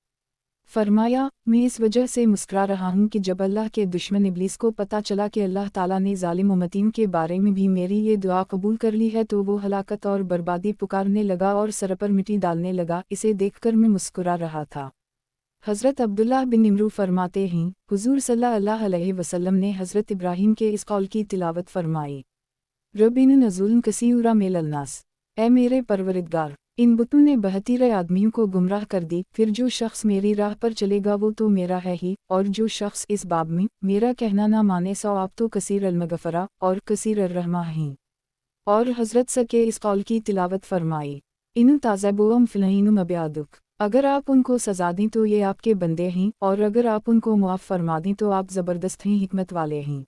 फरमाया, मैं इस वजह से मुस्कुरा रहा हूँ कि जब अल्लाह के दुश्मन इब्लीस को पता चला कि अल्लाह ताला ने ज़ालिम उम्मतियों के बारे में भी मेरी ये दुआ कबूल कर ली है तो वो हलाकत और बर्बादी पुकारने लगा और सर पर मिट्टी डालने लगा। इसे देखकर मैं मुस्कुरा रहा था। हज़रत अब्दुल्लाह बिन इमरू फरमाते हैं, हुज़ूर सल्लल्लाहु अलैहि वसल्लम ने हज़रत इब्राहीम के इस कौल की तिलावत फरमाई, रब्बिना ज़ुल्म कसीरा मिनन्नास। ए मेरे परवरिदगार, इन बुतों ने बहतीरे आदमियों को गुमराह कर दी, फिर जो शख्स मेरी राह पर चलेगा वो तो मेरा है ही, और जो शख्स इस बाब में मेरा कहना ना माने सो आप तो कसीर अल-मग़फ़रा और कसीर अर-रहमा हैं। और हज़रत सके इस कौल की तिलावत फरमाई, इन ताज़बुअम फ़िलहीनुम अब्यादुक। अगर आप उनको सज़ा दें तो ये आपके बंदे हैं, और अगर आप उनको मुआफ़ फरमा दें तो आप ज़बरदस्त हैं, हिकमत वाले हैं।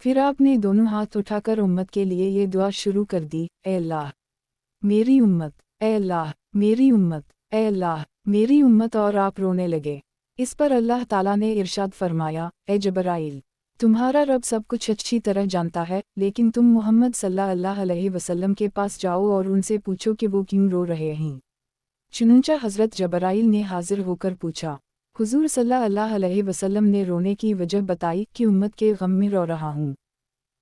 फिर आपने दोनों हाथ उठाकर उम्मत के लिए ये दुआ शुरू कर दी, ए अल्लाह मेरी उम्मत, ए अल्लाह मेरी उम्मत, ए अल्लाह मेरी उम्मत, और आप रोने लगे। इस पर अल्लाह ताला ने इरशाद फरमाया, ए जबराइल, तुम्हारा रब सब कुछ अच्छी तरह जानता है, लेकिन तुम मोहम्मद सल्लल्लाहु अलैहि वसल्लम के पास जाओ और उनसे पूछो कि वो क्यों रो रहे हैं। चुनंचा हज़रत जबराइल ने हाजिर होकर पूछा। हुज़ूर सल्लल्लाहु अलैहि वसल्लम ने रोने की वजह बताई कि उम्मत के गम में रो रहा हूँ।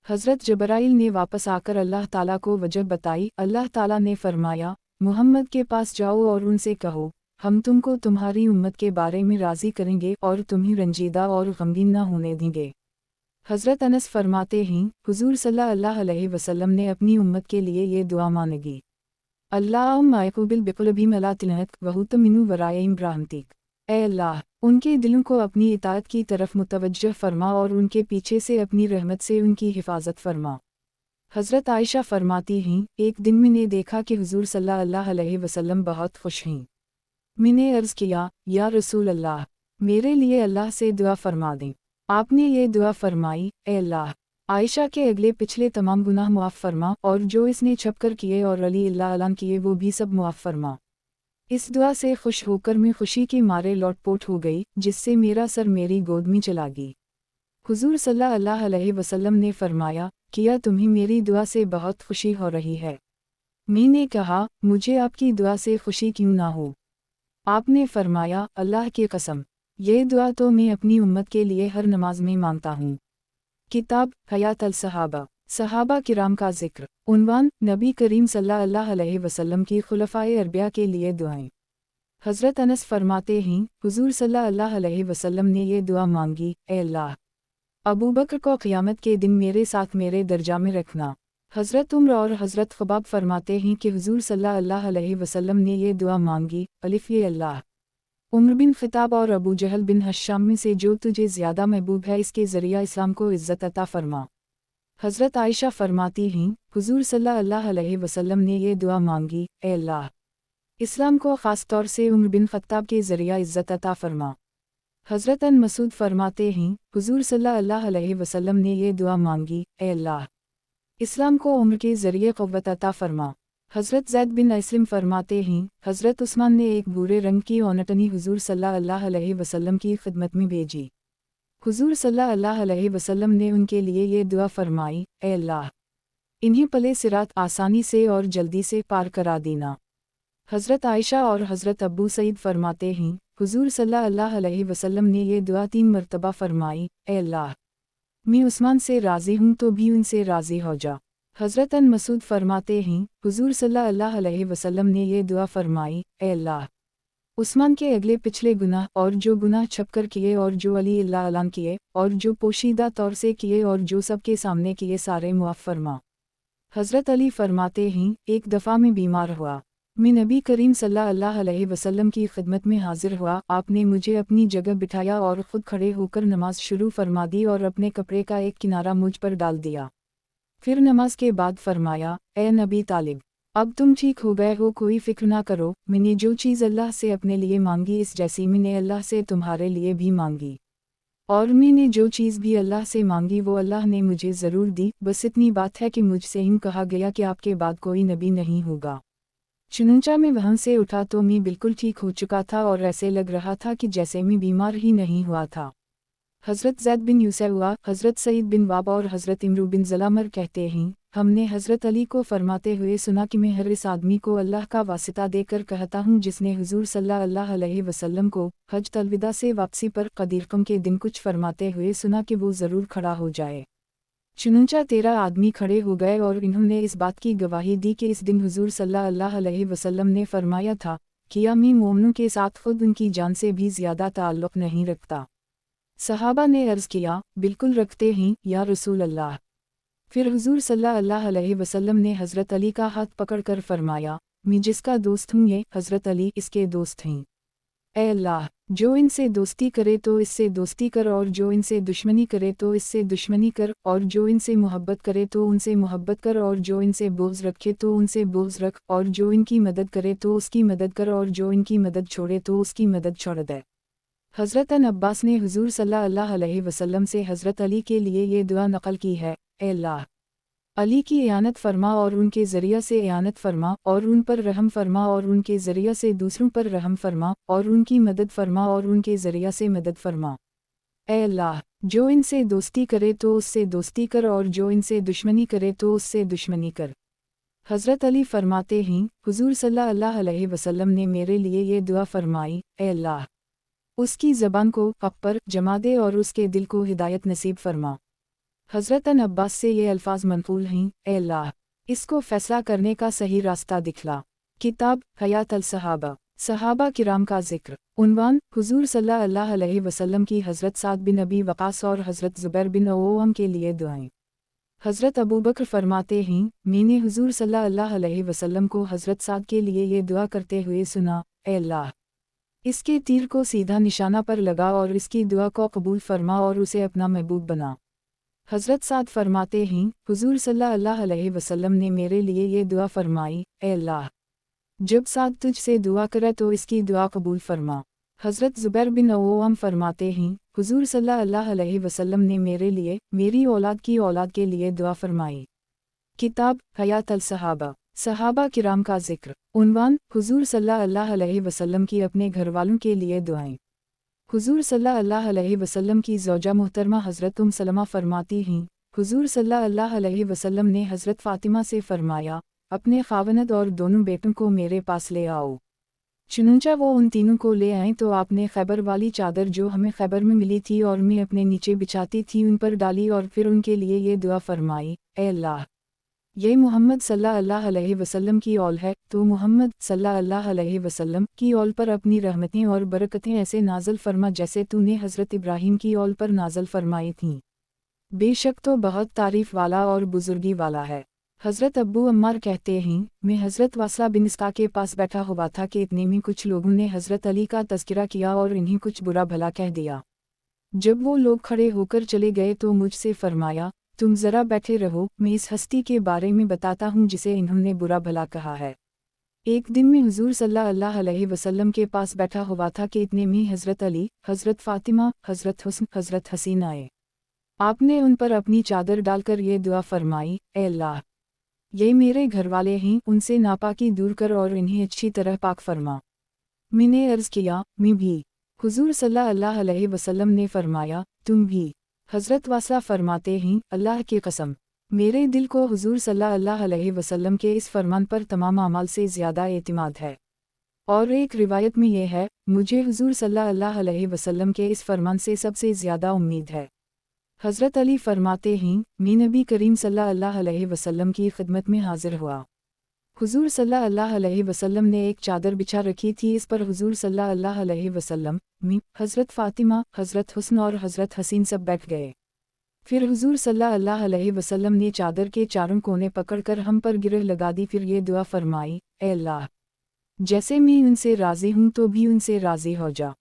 हज़रत जबराइल ने वापस आकर अल्लाह ताला को वजह बताई। अल्लाह ताला ने फरमाया, मुहम्मद के पास जाओ और उनसे कहो, हम तुमको तुम्हारी उम्मत के बारे में राज़ी करेंगे और तुम्हें रंजीदा और गमगीन न होने देंगे। हज़रत अनस फरमाते हैं, हुज़ूर सल्लल्लाहु अलैहि वसल्लम ने अपनी उम्मत के लिए ये दुआ मांगी, अल्लाहुम्मा यक़बिल बिक़ुलुबिहिम अला तिलनक वहुतमिनु वराइहिम रहमतिक। ए अल्लाह, उनके दिलों को अपनी इताअत की तरफ मुतवज्जह फरमा और उनके पीछे से अपनी रहमत से उनकी हिफाजत फरमा। हज़रत आयशा फरमाती हैं, एक दिन मैंने देखा कि हुज़ूर सल्लल्लाहु अलैहि वसल्लम बहुत खुश हैं। मैंने अर्ज़ किया, या रसूल अल्लाह, मेरे लिए अल्लाह से दुआ फरमा दें। आपने ये दुआ फरमाई, ए अल्लाह, आयशा के अगले पिछले तमाम गुनाह मुआफ़ फरमा और जो इसने छपकर किए और अली अल्लाह अलान किए वो भी सब मुआफ़ फरमा। इस दुआ से खुश होकर मैं खुशी के मारे लौटपोट हो गई, जिससे मेरा सर मेरी गोद में चला गई। हुज़ूर सल्लल्लाहु अलैहि वसल्लम ने फरमाया, किया तुम्हें मेरी दुआ से बहुत खुशी हो रही है? मैंने कहा, मुझे आपकी दुआ से खुशी क्यों ना हो? आपने फरमाया, अल्लाह की कसम, ये दुआ तो मैं अपनी उम्मत के लिए हर नमाज में मांगता हूँ। किताब हयात अल सहाबा, सहाबा किराम का जिक्र। उन्वान, नबी करीम सल्लल्लाहु अलैहि वसल्लम की खुलफाए अरबिया के लिए दुआएं। हज़रत अनस फरमाते हैं, हुज़ूर सल्लल्लाहु अलैहि वसल्लम ने ये दुआ मांगी, ए अल्लाह, अबू बकर को क़यामत के दिन मेरे साथ मेरे दर्जा में रखना। हज़रत उम्र और हज़रत ख़ुबाब फरमाते हैं कि हुज़ूर सल्लल्लाहु अलैहि वसल्लम ने ये दुआ मांगी, अलिफ़ ये अल्लाह, उम्र बिन ख़िताब और अबू जहल बिन हश्शाम में से जो तुझे ज़्यादा महबूब है इसके ज़रिया इस्लाम को इज़्ज़त अता फ़रमा। हज़रत आयशा फरमाती हैं, हुज़ूर सल्लल्लाहु अलैहि वसल्लम ने ये दुआ मांगी, ए अल्लाह, इस्लाम को ख़ास तौर से उम्र बिन ख़त्ताब के ज़रिया इज़्ज़त अता फ़रमा। हज़रत अन मसूद फरमाते हैं, हुज़ूर सल्लल्लाहु अलैहि वसल्लम ने ये दुआ मांगी, ए अल्लाह, इस्लाम को उम्र के ज़रिए क़ुव्वत अता फ़रमा। हज़रत ज़ैद बिन अस्लम फरमाते हैं, हज़रत उस्मान ने एक भूरे रंग की औनटनी हुज़ूर सल्लल्लाहु अलैहि वसल्लम की खिदमत में भेजी। हुज़ूर सल्लल्लाहु अलैहि वसल्लम ने उनके लिए ये दुआ फरमाई, ए अल्लाह, इन्हें पले सिरात आसानी से और जल्दी से पार करा देना। हज़रत आयशा और हज़रत अबू सईद फरमाते हैं, हुज़ूर सल्लल्लाहु अलैहि वसल्लम ने ये दुआ 3 मरतबा फरमाई, ए अल्लाह, मैं उस्मान से राज़ी हूँ तो भी उनसे राज़ी हो जा। हज़रत अन मसूद फरमाते हैं, हुज़ूर सल्लल्लाहु अलैहि वसल्लम ने ये दुआ फरमाई, ए अल्लाह, उस्मान के अगले पिछले गुनाह और जो गुनाह छपकर किए और जो अली अल्लाह अलान किए और जो पोशीदा तौर से किए और जो सबके सामने किए सारे मुआफ़ फरमा। हज़रत अली फरमाते हैं, एक दफ़ा मैं बीमार हुआ, मैं नबी करीम सल्लल्लाहु अलैहि वसल्लम की खिदमत में हाजिर हुआ। आपने मुझे अपनी जगह बिठाया और ख़ुद खड़े होकर नमाज शुरू फरमा दी और अपने कपड़े का एक किनारा मुझ पर डाल दिया। फिर नमाज के बाद फरमाया, ए नबी तालिब, अब तुम ठीक हो गए हो, कोई फ़िक्र ना करो। मैंने जो चीज़ अल्लाह से अपने लिए मांगी इस जैसी मैंने अल्लाह से तुम्हारे लिए भी मांगी, और मैंने जो चीज़ भी अल्लाह से मांगी वो अल्लाह ने मुझे ज़रूर दी। बस इतनी बात है कि मुझसे यूँ कहा गया कि आपके बाद कोई नबी नहीं होगा। चुनंचा मैं वहाँ से उठा तो मैं बिल्कुल ठीक हो चुका था और ऐसे लग रहा था कि जैसे मैं बीमार ही नहीं हुआ था। हज़रत ज़ैद बिन यूसुफ़, हज़रत सईद बिन वाब और हज़रत इमरू बिन ज़लामर कहते हैं, हमने हज़रत अली को फरमाते हुए सुना कि मैं हर इस आदमी को अल्लाह का वासिता देकर कहता हूँ जिसने हुज़ूर सल्लल्लाहु अलैहि वसल्लम को हज अलविदा से वापसी पर क़दीरक़म के दिन कुछ फरमाते हुए सुना कि वो ज़रूर खड़ा हो जाए। चुनंचा 13 आदमी खड़े हो गए और इन्होंने इस बात की गवाही दी कि इस दिन हुज़ूर सल्लल्लाहु अलैहि वसल्लम ने फरमाया था, किया मैं मोमिनों के साथ खुद उनकी जान से भी ज़्यादा ताल्लुक़ नहीं रखता। सहाबा ने अर्ज़ किया, बिल्कुल रखते हैं या रसूल अल्लाह। फिर हुज़ूर सल्लल्लाहु अलैहि वसल्लम ने हज़रत अली का हाथ पकड़कर फरमाया, मैं जिसका दोस्त हूँ ये हज़रत अली इसके दोस्त हैं। ए अल्लाह, जो इनसे दोस्ती करे तो इससे दोस्ती कर और जो इनसे दुश्मनी करे तो इससे दुश्मनी कर, और जो इनसे मोहब्बत करे तो उनसे मोहब्बत कर, और जो इनसे बोझ रखे तो उनसे बोझ रख, और जो इनकी मदद करे तो उसकी मदद कर, और जो इनकी मदद छोड़े तो उसकी मदद छोड़ दे। हज़रत अन अब्बास ने हुज़ूर सल्लल्लाहु अलैहि वसल्लम से हज़रत अली के लिए ये दुआ नक़ल की है, ए अल्लाह, अली की इयानत फरमा और उनके ज़रिया से इयानत फरमा, और उन पर रहम फरमा और उनके ज़रिया से दूसरों पर रहम फरमा, और उनकी मदद फरमा और उनके ज़रिया से मदद फरमा। ए अल्लाह, जो इनसे दोस्ती करे तो उससे दोस्ती कर, और जो इनसे दुश्मनी करे तो उससे दुश्मनी कर। हज़रत अली फरमाते हैं, हुज़ूर सल्लल्लाहु अलैहि वसल्लम ने मेरे लिए ये दुआ फरमाई, ए अल्लाह, उसकी ज़बान को हक़ पर जमा दे और उसके दिल को हिदायत नसीब फरमा। हज़रत अन अब्बास से ये अल्फाज मनक़ूल हैं, ए अल्लाह, इसको फ़ैसला करने का सही रास्ता दिखला। किताब हयात अल सहाबा, सहाबा किराम का जिक्र। उन्वान, हुजूर सल्लल्लाहु अलैहि वसल्लम की हज़रत साद बिन अबी वक़ास और हज़रत ज़ुबैर बिन अव्वाम के लिए दुआएं। हज़रत अबू बकर फरमाते हैं, मैंने हुजूर सल्लल्लाहु अलैहि वसल्लम को हज़रत साद के लिए ये दुआ करते हुए सुना, ए अल्लाह, इसके तीर को सीधा निशाना पर लगा और इसकी दुआ को कबूल फरमा और उसे अपना महबूब बना। हज़रत साद फरमाते हैं, हुजूर सल्लल्लाहु अलैहि वसल्लम ने मेरे लिए ये दुआ फरमाई, ए अल्लाह, जब साद तुझसे दुआ करे तो इसकी दुआ कबूल फरमा। हज़रत ज़ुबैर बिन अव्वाम फरमाते हैं, हुजूर सल्लल्लाहु अलैहि वसल्लम ने मेरे लिए, मेरी औलाद की औलाद के लिए दुआ फरमाई। किताब हयात अल सहाबा। सहाबा किराम का जिक्र। उन्वान, हुजूर सल्लल्लाहु अलैहि वसल्लम की अपने घरवालों के लिए दुआएं। हुजूर सल्लल्लाहु अलैहि वसल्लम की ज़ौजा मुहतरमा हज़रत सलमा फरमाती हैं, हुजूर सल्लल्लाहु अलैहि वसल्लम ने हज़रत फ़ातिमा से फरमाया, अपने ख़ावनद और दोनों बेटों को मेरे पास ले आओ। चुनंचा वो उन तीनों को ले आए तो आपने खैबर वाली चादर जो हमें खैबर में मिली थी और मैं अपने नीचे बिछाती थी उन पर डाली और फिर उनके लिए ये दुआ फरमाई, ए अल्लाह, ये मोहम्मद सल्लल्लाहु अलैहि वसल्लम की औल है, तो मोहम्मद सल्लल्लाहु अलैहि वसल्लम की औल पर अपनी रहमतें और बरकतें ऐसे नाज़ल फरमा जैसे तूने हज़रत इब्राहीम की औल पर नाज़ल फरमाई थीं। बेशक तो बहुत तारीफ़ वाला और बुजुर्गी वाला है। हज़रत अब्बू अम्मार कहते हैं, मैं हज़रत वासला बिन इसका के पास बैठा हुआ था कि इतने में कुछ लोगों ने हज़रत अली का तज़किरा किया और इन्हें कुछ बुरा भला कह दिया। जब वो लोग खड़े होकर चले गए तो मुझसे फरमाया, तुम ज़रा बैठे रहो, मैं इस हस्ती के बारे में बताता हूँ जिसे इन्होंने बुरा भला कहा है। एक दिन में हुजूर सल्लल्लाहु अलैहि वसल्लम के पास बैठा हुआ था कि इतने में हज़रत अली, हज़रत फ़ातिमा, हज़रत हुस्न, हज़रत हसीन आए। आपने उन पर अपनी चादर डालकर ये दुआ फरमाई, ए अल्लाह, ये मेरे घरवाले हैं, उनसे नापाकी दूर कर और इन्हें अच्छी तरह पाक फरमा। मैंने अर्ज़ किया, मैं भी। हुजूर सल्लल्लाहु अलैहि वसल्लम ने फरमाया, तुम भी। हज़रत वासा फरमाते हैं, अल्लाह की कसम, मेरे दिल को हुजूर सल्लल्लाहु अलैहि वसल्लम के इस फरमान पर तमाम अमाल से ज़्यादा एतिमाद है। और एक रिवायत में यह है, मुझे हुजूर सल्लल्लाहु अलैहि वसल्लम के इस फरमान से सबसे ज़्यादा उम्मीद है। हज़रत अली फरमाते हैं, मैं नबी करीम सल्लल्लाहु अलैहि वसल्लम की खिदमत में हाजिर हुआ। हुजूर सल्लल्लाहु अलैहि वसल्लम ने एक चादर बिछा रखी थी, इस पर हुजूर सल्लल्लाहु अलैहि वसल्लम, मैं, हज़रत फ़ातिमा, हज़रत हुस्न और हज़रत हसीन सब बैठ गए। फिर हुजूर सल्लल्लाहु अलैहि वसल्लम ने चादर के चारों कोने पकड़कर हम पर गिरह लगा दी, फिर ये दुआ फरमाई, ए अल्लाह, जैसे मैं उनसे राज़ी हूँ तो भी उनसे राज़ी हो जा।